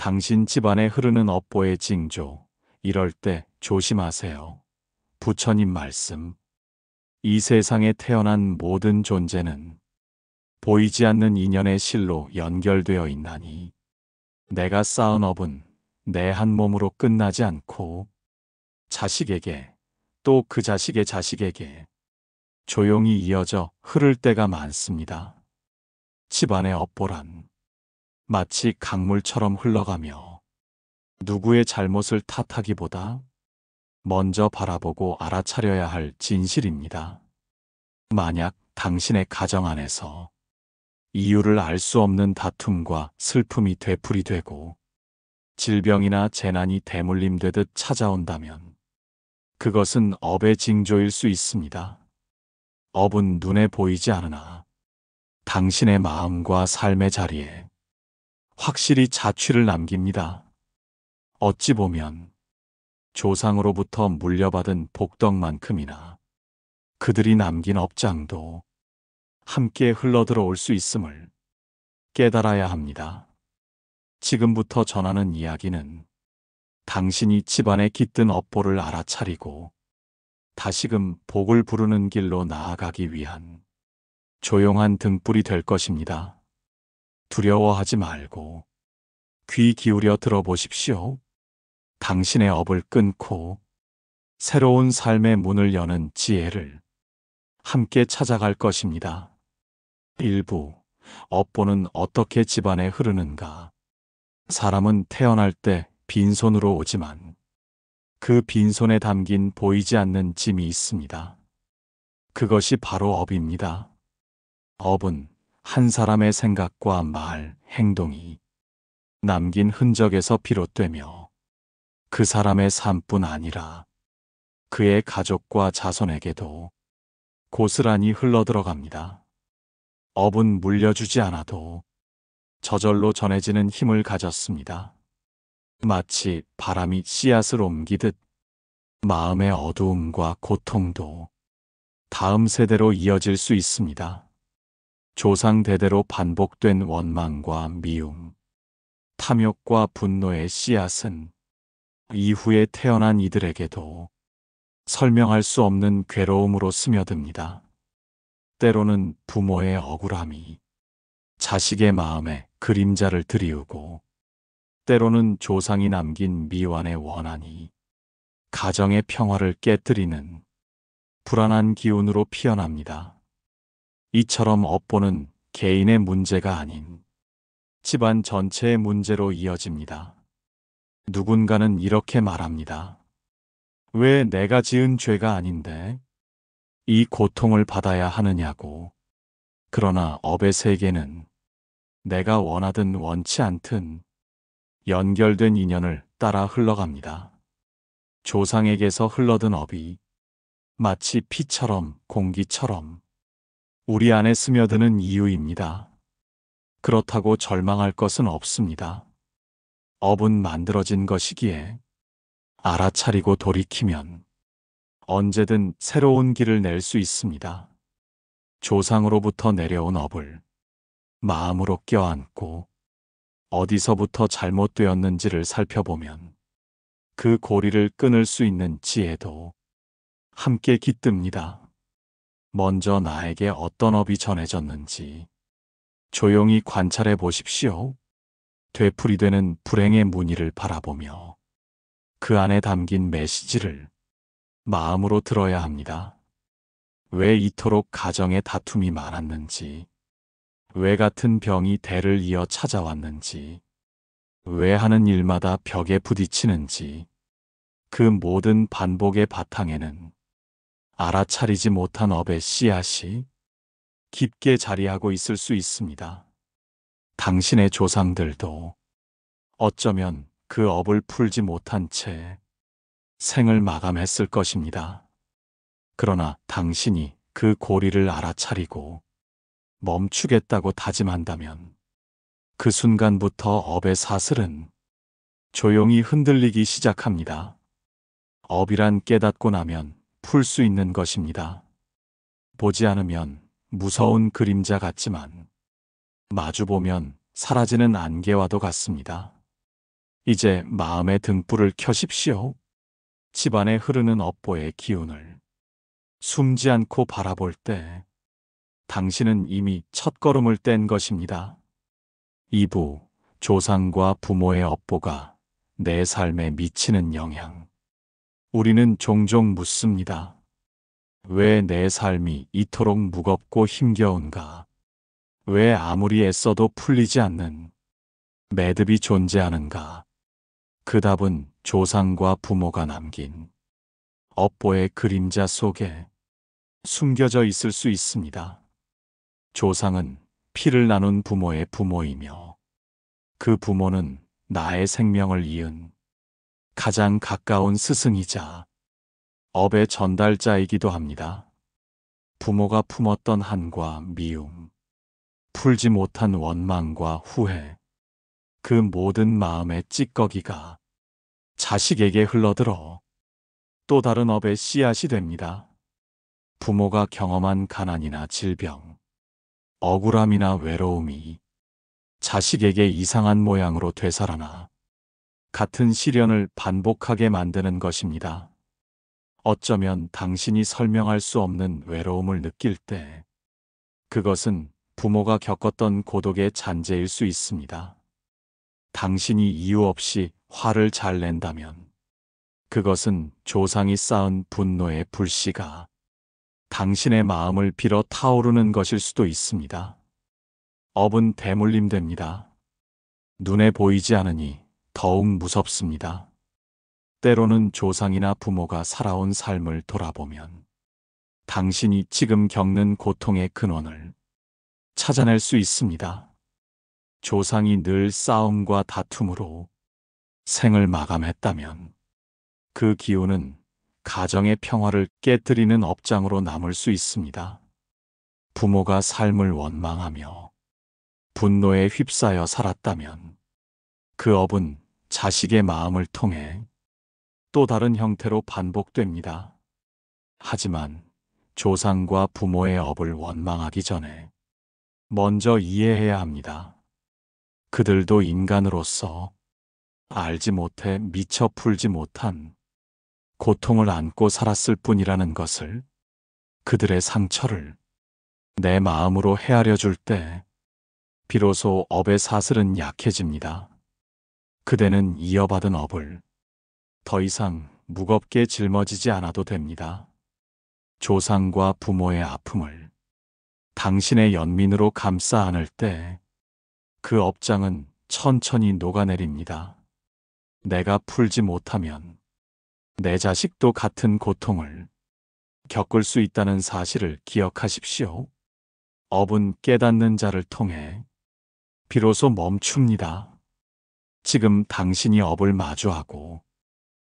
당신 집안에 흐르는 업보의 징조, 이럴 때 조심하세요. 부처님 말씀. 이 세상에 태어난 모든 존재는 보이지 않는 인연의 실로 연결되어 있나니 내가 쌓은 업은 내 한 몸으로 끝나지 않고 자식에게 또 그 자식의 자식에게 조용히 이어져 흐를 때가 많습니다. 집안의 업보란 마치 강물처럼 흘러가며 누구의 잘못을 탓하기보다 먼저 바라보고 알아차려야 할 진실입니다. 만약 당신의 가정 안에서 이유를 알 수 없는 다툼과 슬픔이 되풀이되고 질병이나 재난이 대물림되듯 찾아온다면 그것은 업의 징조일 수 있습니다. 업은 눈에 보이지 않으나 당신의 마음과 삶의 자리에 확실히 자취를 남깁니다. 어찌 보면 조상으로부터 물려받은 복덕만큼이나 그들이 남긴 업장도 함께 흘러들어올 수 있음을 깨달아야 합니다. 지금부터 전하는 이야기는 당신이 집안에 깃든 업보를 알아차리고 다시금 복을 부르는 길로 나아가기 위한 조용한 등불이 될 것입니다. 두려워하지 말고 귀 기울여 들어보십시오. 당신의 업을 끊고 새로운 삶의 문을 여는 지혜를 함께 찾아갈 것입니다. 일부 업보는 어떻게 집안에 흐르는가? 사람은 태어날 때 빈손으로 오지만 그 빈손에 담긴 보이지 않는 짐이 있습니다. 그것이 바로 업입니다. 업은 한 사람의 생각과 말, 행동이 남긴 흔적에서 비롯되며 그 사람의 삶뿐 아니라 그의 가족과 자손에게도 고스란히 흘러들어갑니다. 업은 물려주지 않아도 저절로 전해지는 힘을 가졌습니다. 마치 바람이 씨앗을 옮기듯 마음의 어두움과 고통도 다음 세대로 이어질 수 있습니다. 조상 대대로 반복된 원망과 미움, 탐욕과 분노의 씨앗은 이후에 태어난 이들에게도 설명할 수 없는 괴로움으로 스며듭니다. 때로는 부모의 억울함이 자식의 마음에 그림자를 드리우고 때로는 조상이 남긴 미완의 원한이 가정의 평화를 깨뜨리는 불안한 기운으로 피어납니다. 이처럼 업보는 개인의 문제가 아닌 집안 전체의 문제로 이어집니다. 누군가는 이렇게 말합니다. 왜 내가 지은 죄가 아닌데 이 고통을 받아야 하느냐고. 그러나 업의 세계는 내가 원하든 원치 않든 연결된 인연을 따라 흘러갑니다. 조상에게서 흘러든 업이 마치 피처럼 공기처럼 우리 안에 스며드는 이유입니다. 그렇다고 절망할 것은 없습니다. 업은 만들어진 것이기에 알아차리고 돌이키면 언제든 새로운 길을 낼 수 있습니다. 조상으로부터 내려온 업을 마음으로 껴안고 어디서부터 잘못되었는지를 살펴보면 그 고리를 끊을 수 있는 지혜도 함께 깃듭니다. 먼저 나에게 어떤 업이 전해졌는지 조용히 관찰해 보십시오. 되풀이되는 불행의 무늬를 바라보며 그 안에 담긴 메시지를 마음으로 들어야 합니다. 왜 이토록 가정에 다툼이 많았는지, 왜 같은 병이 대를 이어 찾아왔는지, 왜 하는 일마다 벽에 부딪히는지, 그 모든 반복의 바탕에는 알아차리지 못한 업의 씨앗이 깊게 자리하고 있을 수 있습니다. 당신의 조상들도 어쩌면 그 업을 풀지 못한 채 생을 마감했을 것입니다. 그러나 당신이 그 고리를 알아차리고 멈추겠다고 다짐한다면 그 순간부터 업의 사슬은 조용히 흔들리기 시작합니다. 업이란 깨닫고 나면 풀 수 있는 것입니다. 보지 않으면 무서운 그림자 같지만 마주보면 사라지는 안개와도 같습니다. 이제 마음의 등불을 켜십시오. 집안에 흐르는 업보의 기운을 숨지 않고 바라볼 때 당신은 이미 첫걸음을 뗀 것입니다. 2부 조상과 부모의 업보가 내 삶에 미치는 영향. 우리는 종종 묻습니다. 왜 내 삶이 이토록 무겁고 힘겨운가? 왜 아무리 애써도 풀리지 않는 매듭이 존재하는가? 그 답은 조상과 부모가 남긴 업보의 그림자 속에 숨겨져 있을 수 있습니다. 조상은 피를 나눈 부모의 부모이며 그 부모는 나의 생명을 이은 가장 가까운 스승이자 업의 전달자이기도 합니다. 부모가 품었던 한과 미움, 풀지 못한 원망과 후회, 그 모든 마음의 찌꺼기가 자식에게 흘러들어 또 다른 업의 씨앗이 됩니다. 부모가 경험한 가난이나 질병, 억울함이나 외로움이 자식에게 이상한 모양으로 되살아나 같은 시련을 반복하게 만드는 것입니다. 어쩌면 당신이 설명할 수 없는 외로움을 느낄 때 그것은 부모가 겪었던 고독의 잔재일 수 있습니다. 당신이 이유 없이 화를 잘 낸다면 그것은 조상이 쌓은 분노의 불씨가 당신의 마음을 빌어 타오르는 것일 수도 있습니다. 업은 대물림됩니다. 눈에 보이지 않으니 더욱 무섭습니다. 때로는 조상이나 부모가 살아온 삶을 돌아보면 당신이 지금 겪는 고통의 근원을 찾아낼 수 있습니다. 조상이 늘 싸움과 다툼으로 생을 마감했다면 그 기운은 가정의 평화를 깨뜨리는 업장으로 남을 수 있습니다. 부모가 삶을 원망하며 분노에 휩싸여 살았다면 그 업은 자식의 마음을 통해 또 다른 형태로 반복됩니다. 하지만 조상과 부모의 업을 원망하기 전에 먼저 이해해야 합니다. 그들도 인간으로서 알지 못해 미처 풀지 못한 고통을 안고 살았을 뿐이라는 것을, 그들의 상처를 내 마음으로 헤아려 줄 때 비로소 업의 사슬은 약해집니다. 그대는 이어받은 업을 더 이상 무겁게 짊어지지 않아도 됩니다. 조상과 부모의 아픔을 당신의 연민으로 감싸 안을 때 그 업장은 천천히 녹아내립니다. 내가 풀지 못하면 내 자식도 같은 고통을 겪을 수 있다는 사실을 기억하십시오. 업은 깨닫는 자를 통해 비로소 멈춥니다. 지금 당신이 업을 마주하고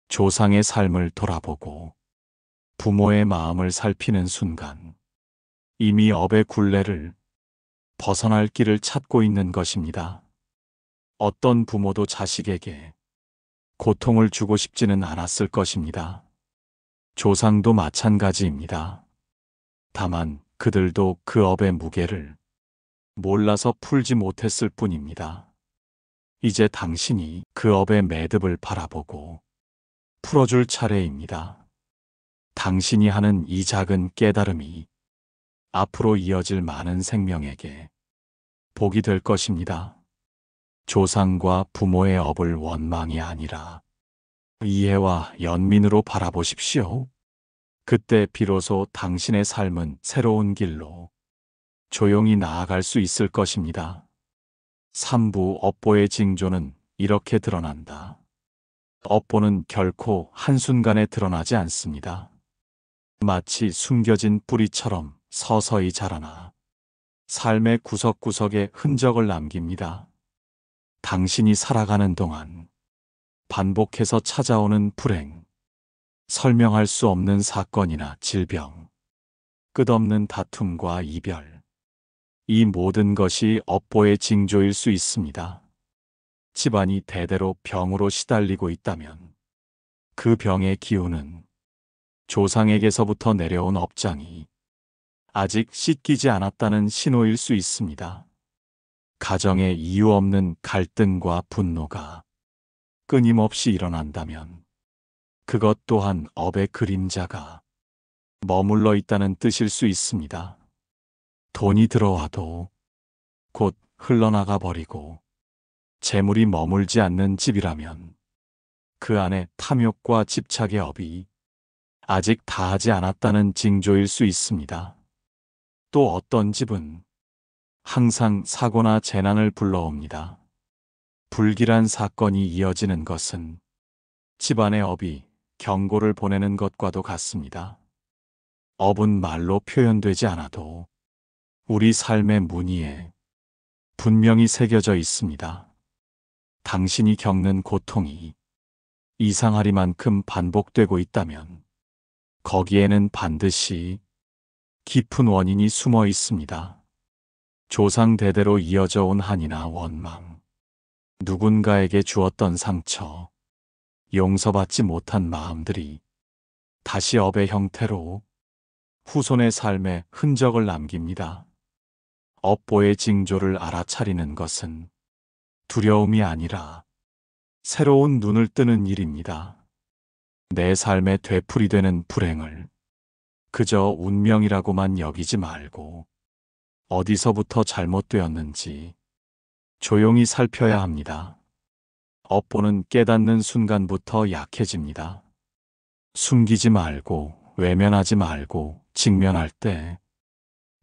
조상의 삶을 돌아보고 부모의 마음을 살피는 순간 이미 업의 굴레를 벗어날 길을 찾고 있는 것입니다. 어떤 부모도 자식에게 고통을 주고 싶지는 않았을 것입니다. 조상도 마찬가지입니다. 다만 그들도 그 업의 무게를 몰라서 풀지 못했을 뿐입니다. 이제 당신이 그 업의 매듭을 바라보고 풀어줄 차례입니다. 당신이 하는 이 작은 깨달음이 앞으로 이어질 많은 생명에게 복이 될 것입니다. 조상과 부모의 업을 원망이 아니라 이해와 연민으로 바라보십시오. 그때 비로소 당신의 삶은 새로운 길로 조용히 나아갈 수 있을 것입니다. 3부 업보의 징조는 이렇게 드러난다. 업보는 결코 한순간에 드러나지 않습니다. 마치 숨겨진 뿌리처럼 서서히 자라나 삶의 구석구석에 흔적을 남깁니다. 당신이 살아가는 동안 반복해서 찾아오는 불행, 설명할 수 없는 사건이나 질병, 끝없는 다툼과 이별, 이 모든 것이 업보의 징조일 수 있습니다. 집안이 대대로 병으로 시달리고 있다면 그 병의 기운은 조상에게서부터 내려온 업장이 아직 씻기지 않았다는 신호일 수 있습니다. 가정에 이유 없는 갈등과 분노가 끊임없이 일어난다면 그것 또한 업의 그림자가 머물러 있다는 뜻일 수 있습니다. 돈이 들어와도 곧 흘러나가 버리고 재물이 머물지 않는 집이라면 그 안에 탐욕과 집착의 업이 아직 다하지 않았다는 징조일 수 있습니다. 또 어떤 집은 항상 사고나 재난을 불러옵니다. 불길한 사건이 이어지는 것은 집안의 업이 경고를 보내는 것과도 같습니다. 업은 말로 표현되지 않아도 우리 삶의 무늬에 분명히 새겨져 있습니다. 당신이 겪는 고통이 이상하리만큼 반복되고 있다면 거기에는 반드시 깊은 원인이 숨어 있습니다. 조상 대대로 이어져 온 한이나 원망, 누군가에게 주었던 상처, 용서받지 못한 마음들이 다시 업의 형태로 후손의 삶에 흔적을 남깁니다. 업보의 징조를 알아차리는 것은 두려움이 아니라 새로운 눈을 뜨는 일입니다. 내 삶에 되풀이되는 불행을 그저 운명이라고만 여기지 말고 어디서부터 잘못되었는지 조용히 살펴야 합니다. 업보는 깨닫는 순간부터 약해집니다. 숨기지 말고 외면하지 말고 직면할 때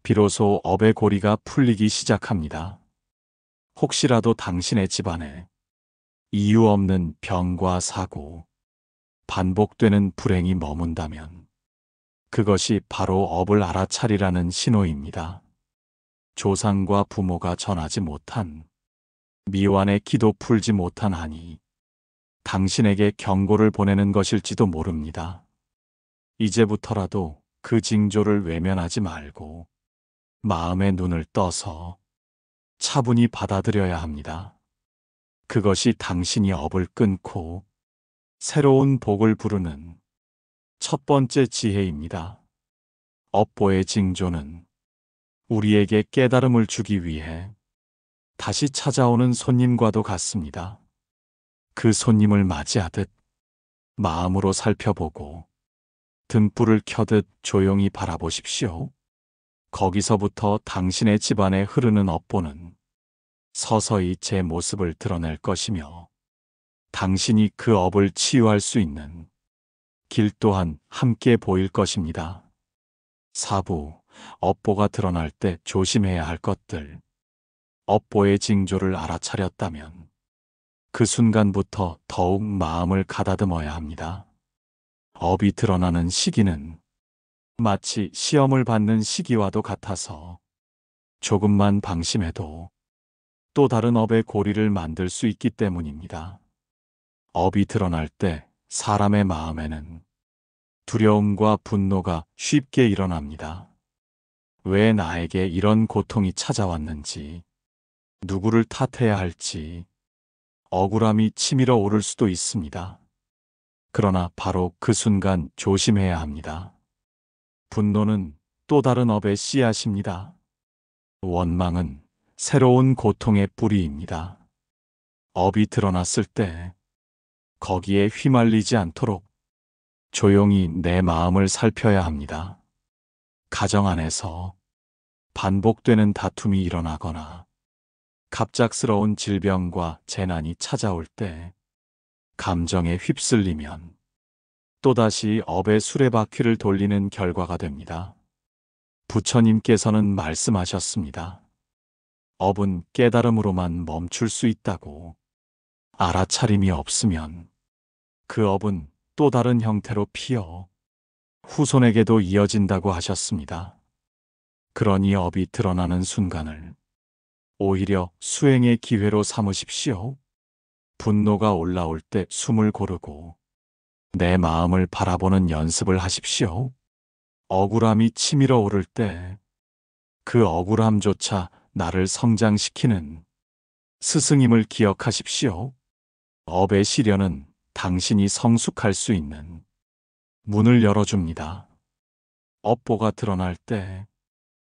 비로소 업의 고리가 풀리기 시작합니다. 혹시라도 당신의 집안에 이유 없는 병과 사고, 반복되는 불행이 머문다면 그것이 바로 업을 알아차리라는 신호입니다. 조상과 부모가 전하지 못한, 미완의 기도 풀지 못한 한이 당신에게 경고를 보내는 것일지도 모릅니다. 이제부터라도 그 징조를 외면하지 말고 마음의 눈을 떠서 차분히 받아들여야 합니다. 그것이 당신이 업을 끊고 새로운 복을 부르는 첫 번째 지혜입니다. 업보의 징조는 우리에게 깨달음을 주기 위해 다시 찾아오는 손님과도 같습니다. 그 손님을 맞이하듯 마음으로 살펴보고 등불을 켜듯 조용히 바라보십시오. 거기서부터 당신의 집안에 흐르는 업보는 서서히 제 모습을 드러낼 것이며 당신이 그 업을 치유할 수 있는 길 또한 함께 보일 것입니다. 4부, 업보가 드러날 때 조심해야 할 것들. 업보의 징조를 알아차렸다면 그 순간부터 더욱 마음을 가다듬어야 합니다. 업이 드러나는 시기는 마치 시험을 받는 시기와도 같아서 조금만 방심해도 또 다른 업의 고리를 만들 수 있기 때문입니다. 업이 드러날 때 사람의 마음에는 두려움과 분노가 쉽게 일어납니다. 왜 나에게 이런 고통이 찾아왔는지, 누구를 탓해야 할지, 억울함이 치밀어 오를 수도 있습니다. 그러나 바로 그 순간 조심해야 합니다. 분노는 또 다른 업의 씨앗입니다. 원망은 새로운 고통의 뿌리입니다. 업이 드러났을 때 거기에 휘말리지 않도록 조용히 내 마음을 살펴야 합니다. 가정 안에서 반복되는 다툼이 일어나거나 갑작스러운 질병과 재난이 찾아올 때 감정에 휩쓸리면 또다시 업의 수레바퀴를 돌리는 결과가 됩니다. 부처님께서는 말씀하셨습니다. 업은 깨달음으로만 멈출 수 있다고. 알아차림이 없으면 그 업은 또 다른 형태로 피어 후손에게도 이어진다고 하셨습니다. 그러니 업이 드러나는 순간을 오히려 수행의 기회로 삼으십시오. 분노가 올라올 때 숨을 고르고 내 마음을 바라보는 연습을 하십시오. 억울함이 치밀어 오를 때 그 억울함조차 나를 성장시키는 스승임을 기억하십시오. 업의 시련은 당신이 성숙할 수 있는 문을 열어줍니다. 업보가 드러날 때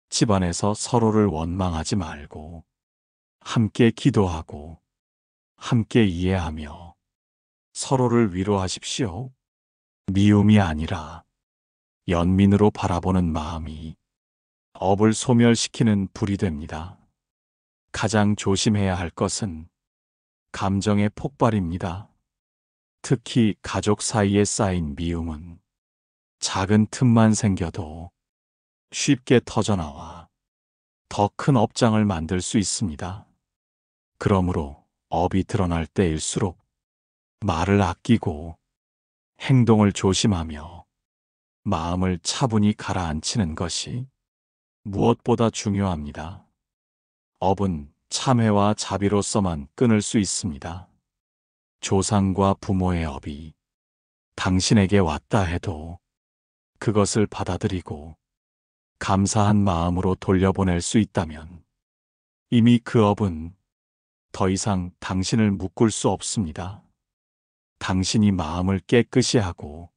집안에서 서로를 원망하지 말고 함께 기도하고 함께 이해하며 서로를 위로하십시오. 미움이 아니라 연민으로 바라보는 마음이 업을 소멸시키는 불이 됩니다. 가장 조심해야 할 것은 감정의 폭발입니다. 특히 가족 사이에 쌓인 미움은 작은 틈만 생겨도 쉽게 터져나와 더 큰 업장을 만들 수 있습니다. 그러므로 업이 드러날 때일수록 말을 아끼고 행동을 조심하며 마음을 차분히 가라앉히는 것이 무엇보다 중요합니다. 업은 참회와 자비로서만 끊을 수 있습니다. 조상과 부모의 업이 당신에게 왔다 해도 그것을 받아들이고 감사한 마음으로 돌려보낼 수 있다면 이미 그 업은 더 이상 당신을 묶을 수 없습니다. 당신이 마음을 깨끗이 하고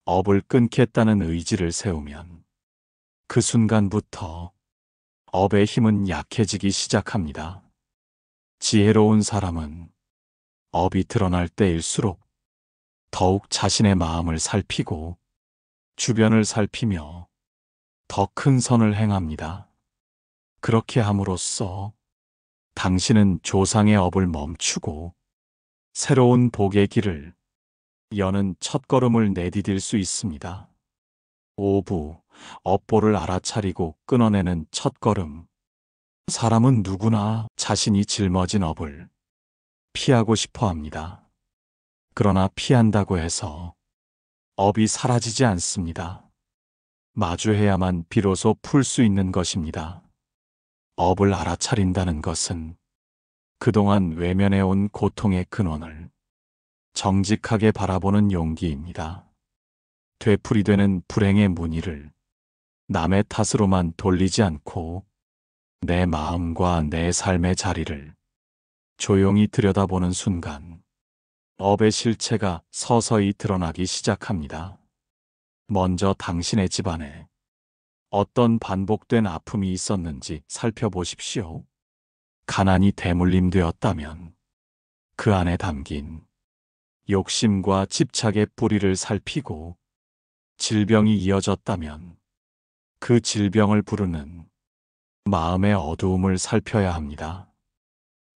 업을 끊겠다는 의지를 세우면 그 순간부터 업의 힘은 약해지기 시작합니다. 지혜로운 사람은 업이 드러날 때일수록 더욱 자신의 마음을 살피고 주변을 살피며 더 큰 선을 행합니다. 그렇게 함으로써 당신은 조상의 업을 멈추고 새로운 복의 길을 여는 첫걸음을 내디딜 수 있습니다. 5부, 업보를 알아차리고 끊어내는 첫걸음. 사람은 누구나 자신이 짊어진 업을 피하고 싶어 합니다. 그러나 피한다고 해서 업이 사라지지 않습니다. 마주해야만 비로소 풀 수 있는 것입니다. 업을 알아차린다는 것은 그동안 외면해온 고통의 근원을 정직하게 바라보는 용기입니다. 되풀이되는 불행의 문의를 남의 탓으로만 돌리지 않고 내 마음과 내 삶의 자리를 조용히 들여다보는 순간 업의 실체가 서서히 드러나기 시작합니다. 먼저 당신의 집안에 어떤 반복된 아픔이 있었는지 살펴보십시오. 가난이 대물림되었다면 그 안에 담긴 욕심과 집착의 뿌리를 살피고, 질병이 이어졌다면 그 질병을 부르는 마음의 어두움을 살펴야 합니다.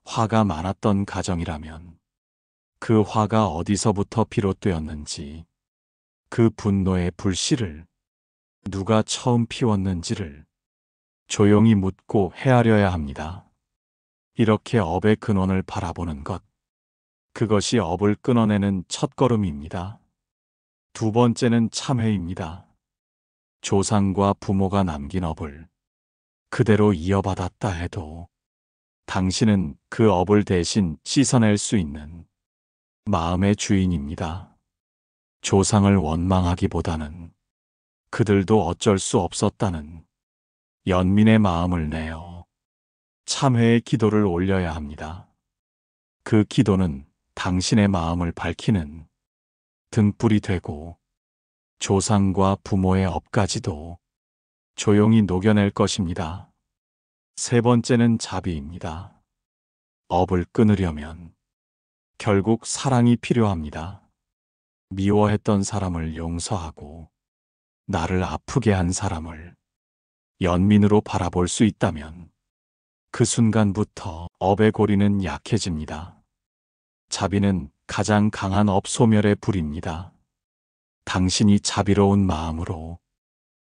화가 많았던 가정이라면 그 화가 어디서부터 비롯되었는지, 그 분노의 불씨를 누가 처음 피웠는지를 조용히 묻고 헤아려야 합니다. 이렇게 업의 근원을 바라보는 것, 그것이 업을 끊어내는 첫걸음입니다. 두 번째는 참회입니다. 조상과 부모가 남긴 업을 그대로 이어받았다 해도 당신은 그 업을 대신 씻어낼 수 있는 마음의 주인입니다. 조상을 원망하기보다는 그들도 어쩔 수 없었다는 연민의 마음을 내어 참회의 기도를 올려야 합니다. 그 기도는 당신의 마음을 밝히는 등불이 되고 조상과 부모의 업까지도 조용히 녹여낼 것입니다. 세 번째는 자비입니다. 업을 끊으려면 결국 사랑이 필요합니다. 미워했던 사람을 용서하고 나를 아프게 한 사람을 연민으로 바라볼 수 있다면 그 순간부터 업의 고리는 약해집니다. 자비는 가장 강한 업 소멸의 불입니다. 당신이 자비로운 마음으로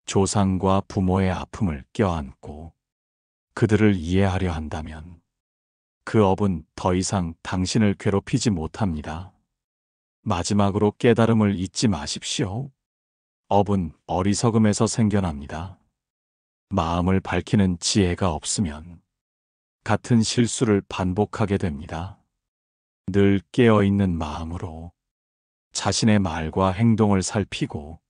조상과 부모의 아픔을 껴안고 그들을 이해하려 한다면 그 업은 더 이상 당신을 괴롭히지 못합니다. 마지막으로 깨달음을 잊지 마십시오. 업은 어리석음에서 생겨납니다. 마음을 밝히는 지혜가 없으면 같은 실수를 반복하게 됩니다. 늘 깨어있는 마음으로 자신의 말과 행동을 살피고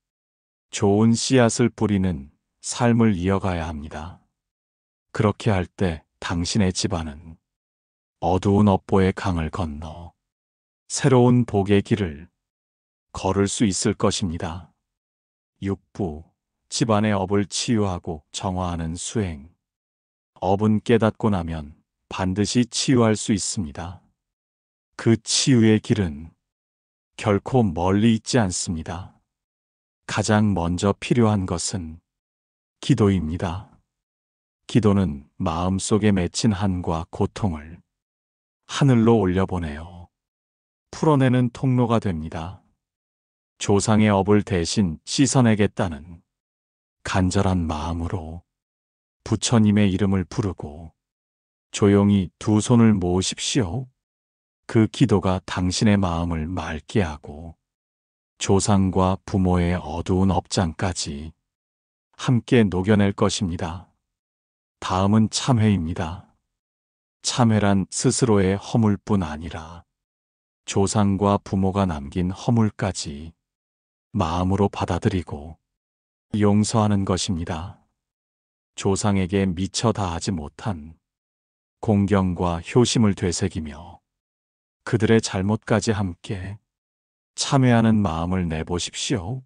좋은 씨앗을 뿌리는 삶을 이어가야 합니다. 그렇게 할 때 당신의 집안은 어두운 업보의 강을 건너 새로운 복의 길을 걸을 수 있을 것입니다. 6부, 집안의 업을 치유하고 정화하는 수행. 업은 깨닫고 나면 반드시 치유할 수 있습니다. 그 치유의 길은 결코 멀리 있지 않습니다. 가장 먼저 필요한 것은 기도입니다. 기도는 마음속에 맺힌 한과 고통을 하늘로 올려보내요. 풀어내는 통로가 됩니다. 조상의 업을 대신 씻어내겠다는 간절한 마음으로 부처님의 이름을 부르고 조용히 두 손을 모으십시오. 그 기도가 당신의 마음을 맑게 하고 조상과 부모의 어두운 업장까지 함께 녹여낼 것입니다. 다음은 참회입니다. 참회란 스스로의 허물뿐 아니라 조상과 부모가 남긴 허물까지 마음으로 받아들이고 용서하는 것입니다. 조상에게 미처 다하지 못한 공경과 효심을 되새기며 그들의 잘못까지 함께 참회하는 마음을 내보십시오.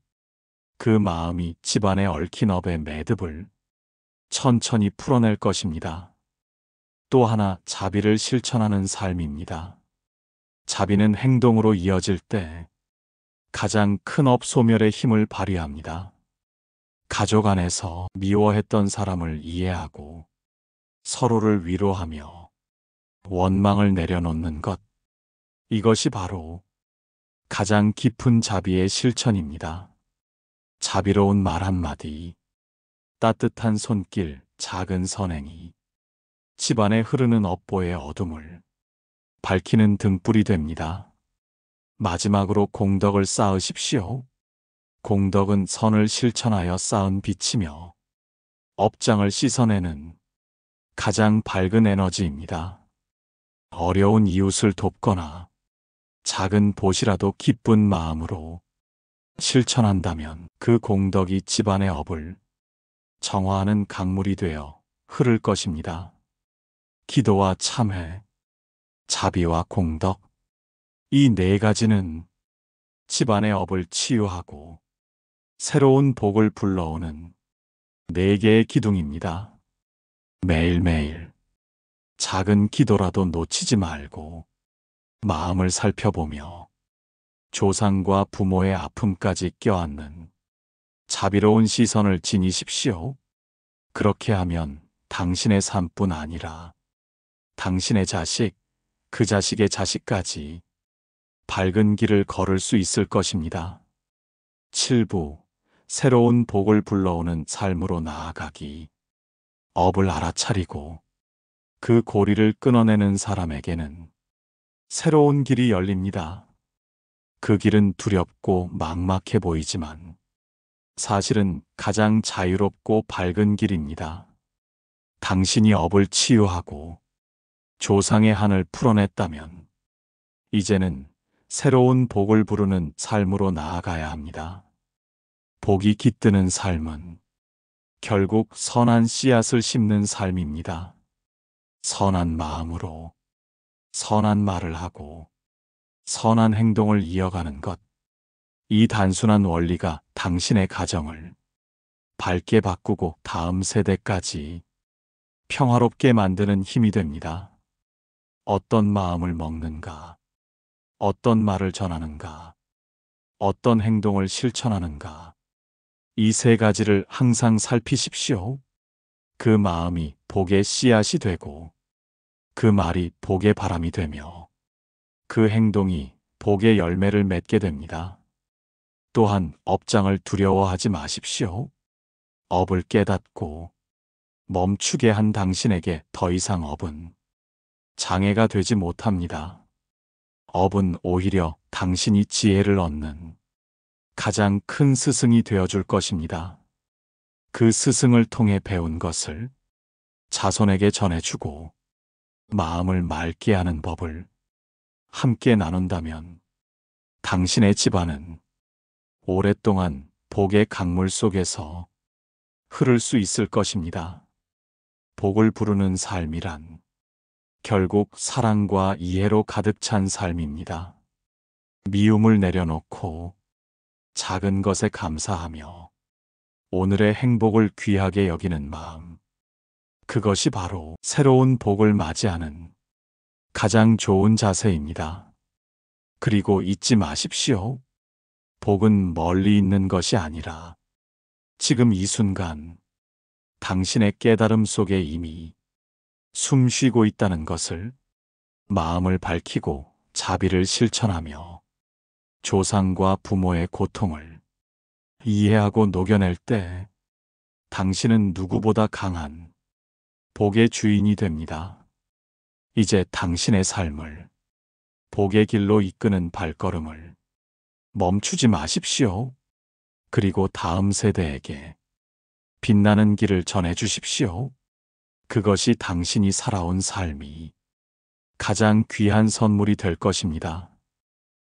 그 마음이 집안에 얽힌 업의 매듭을 천천히 풀어낼 것입니다. 또 하나 자비를 실천하는 삶입니다. 자비는 행동으로 이어질 때 가장 큰 업 소멸의 힘을 발휘합니다. 가족 안에서 미워했던 사람을 이해하고 서로를 위로하며 원망을 내려놓는 것. 이것이 바로 가장 깊은 자비의 실천입니다. 자비로운 말 한마디, 따뜻한 손길, 작은 선행이 집안에 흐르는 업보의 어둠을 밝히는 등불이 됩니다. 마지막으로 공덕을 쌓으십시오. 공덕은 선을 실천하여 쌓은 빛이며 업장을 씻어내는 가장 밝은 에너지입니다. 어려운 이웃을 돕거나 작은 보시라도 기쁜 마음으로 실천한다면 그 공덕이 집안의 업을 정화하는 강물이 되어 흐를 것입니다. 기도와 참회, 자비와 공덕, 이 네 가지는 집안의 업을 치유하고 새로운 복을 불러오는 네 개의 기둥입니다. 매일매일 작은 기도라도 놓치지 말고 마음을 살펴보며 조상과 부모의 아픔까지 껴안는 자비로운 시선을 지니십시오. 그렇게 하면 당신의 삶뿐 아니라 당신의 자식, 그 자식의 자식까지 밝은 길을 걸을 수 있을 것입니다. 7부, 새로운 복을 불러오는 삶으로 나아가기. 업을 알아차리고 그 고리를 끊어내는 사람에게는 새로운 길이 열립니다. 그 길은 두렵고 막막해 보이지만 사실은 가장 자유롭고 밝은 길입니다. 당신이 업을 치유하고 조상의 한을 풀어냈다면 이제는 새로운 복을 부르는 삶으로 나아가야 합니다. 복이 깃드는 삶은 결국 선한 씨앗을 심는 삶입니다. 선한 마음으로 선한 말을 하고 선한 행동을 이어가는 것. 이 단순한 원리가 당신의 가정을 밝게 바꾸고 다음 세대까지 평화롭게 만드는 힘이 됩니다. 어떤 마음을 먹는가, 어떤 말을 전하는가, 어떤 행동을 실천하는가. 이 세 가지를 항상 살피십시오. 그 마음이 복의 씨앗이 되고 그 말이 복의 바람이 되며 그 행동이 복의 열매를 맺게 됩니다. 또한 업장을 두려워하지 마십시오. 업을 깨닫고 멈추게 한 당신에게 더 이상 업은 장애가 되지 못합니다. 업은 오히려 당신이 지혜를 얻는 가장 큰 스승이 되어줄 것입니다. 그 스승을 통해 배운 것을 자손에게 전해주고 마음을 맑게 하는 법을 함께 나눈다면 당신의 집안은 오랫동안 복의 강물 속에서 흐를 수 있을 것입니다. 복을 부르는 삶이란 결국 사랑과 이해로 가득 찬 삶입니다. 미움을 내려놓고 작은 것에 감사하며 오늘의 행복을 귀하게 여기는 마음. 그것이 바로 새로운 복을 맞이하는 가장 좋은 자세입니다. 그리고 잊지 마십시오. 복은 멀리 있는 것이 아니라 지금 이 순간 당신의 깨달음 속에 이미 숨 쉬고 있다는 것을 마음을 밝히고 자비를 실천하며 조상과 부모의 고통을 이해하고 녹여낼 때 당신은 누구보다 강한 복의 주인이 됩니다. 이제 당신의 삶을 복의 길로 이끄는 발걸음을 멈추지 마십시오. 그리고 다음 세대에게 빛나는 길을 전해 주십시오. 그것이 당신이 살아온 삶이 가장 귀한 선물이 될 것입니다.